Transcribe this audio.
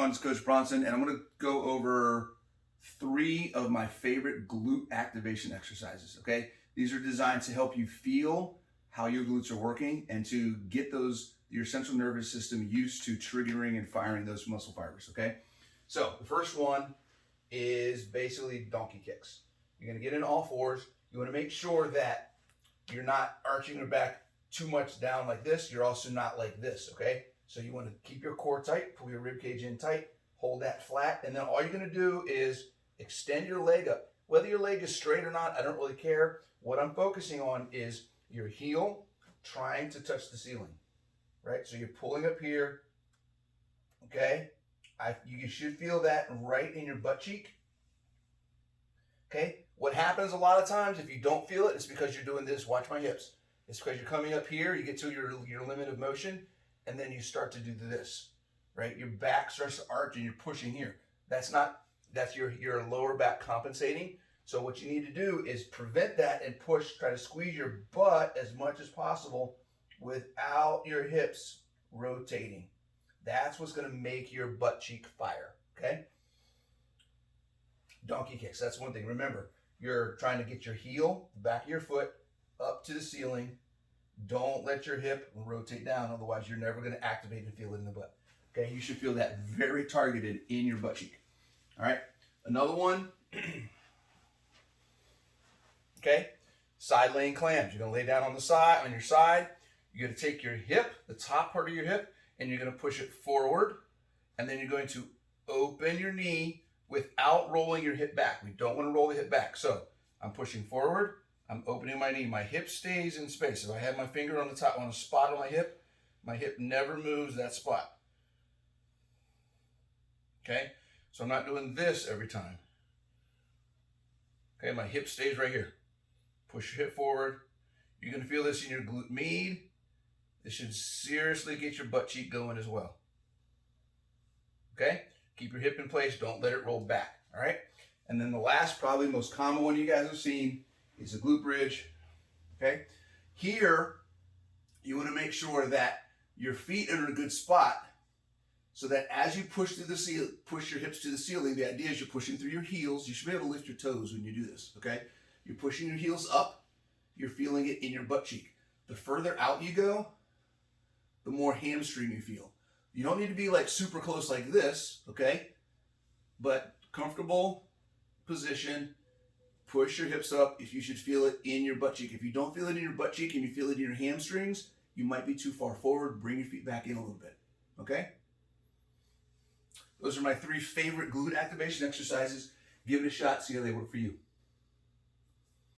everyone, it's Coach Bronson, and I'm going to go over 3 of my favorite glute activation exercises, okay? These are designed to help you feel how your glutes are working and to get your central nervous system used to triggering and firing those muscle fibers, okay? So the first one is basically donkey kicks. You're going to get in all fours. You want to make sure that you're not arching your back too much down like this. You're also not like this, okay? So you want to keep your core tight, pull your rib cage in tight, hold that flat, and then all you're going to do is extend your leg up. Whether your leg is straight or not, I don't really care. What I'm focusing on is your heel trying to touch the ceiling, right? So you're pulling up here, okay? You should feel that right in your butt cheek, okay? What happens a lot of times if you don't feel it, it's because you're doing this. Watch my hips. It's because you're coming up here, you get to your limit of motion, and then you start to do this, right? Your back starts to arch and you're pushing here. That's your lower back compensating. So what you need to do is prevent that and push, try to squeeze your butt as much as possible without your hips rotating. That's what's gonna make your butt cheek fire, okay? Donkey kicks, that's one thing. Remember, you're trying to get your heel, the back of your foot, up to the ceiling. Don't let your hip rotate down, otherwise you're never going to activate and feel it in the butt. Okay, you should feel that very targeted in your butt cheek. All right, another one. Okay, side laying clams. You're going to lay down on the side, on your side. You're going to take your hip, the top part of your hip, and you're going to push it forward, and then you're going to open your knee without rolling your hip back. We don't want to roll the hip back. So I'm pushing forward. I'm opening my knee. My hip stays in space. If I have my finger on the top, on a spot on my hip never moves that spot. Okay? So I'm not doing this every time. Okay, my hip stays right here. Push your hip forward. You're going to feel this in your glute med. This should seriously get your butt cheek going as well. Okay? Keep your hip in place. Don't let it roll back. All right? And then the last, probably most common one you guys have seen, is a glute bridge, okay? Here, you want to make sure that your feet are in a good spot so that as you push through the ceiling, push your hips to the ceiling, the idea is you're pushing through your heels. You should be able to lift your toes when you do this, okay? You're pushing your heels up. You're feeling it in your butt cheek. The further out you go, the more hamstring you feel. You don't need to be like super close like this, okay? But comfortable position. Push your hips up if you should feel it in your butt cheek. If you don't feel it in your butt cheek and you feel it in your hamstrings, you might be too far forward. Bring your feet back in a little bit, okay? Those are my 3 favorite glute activation exercises. Give it a shot, see how they work for you.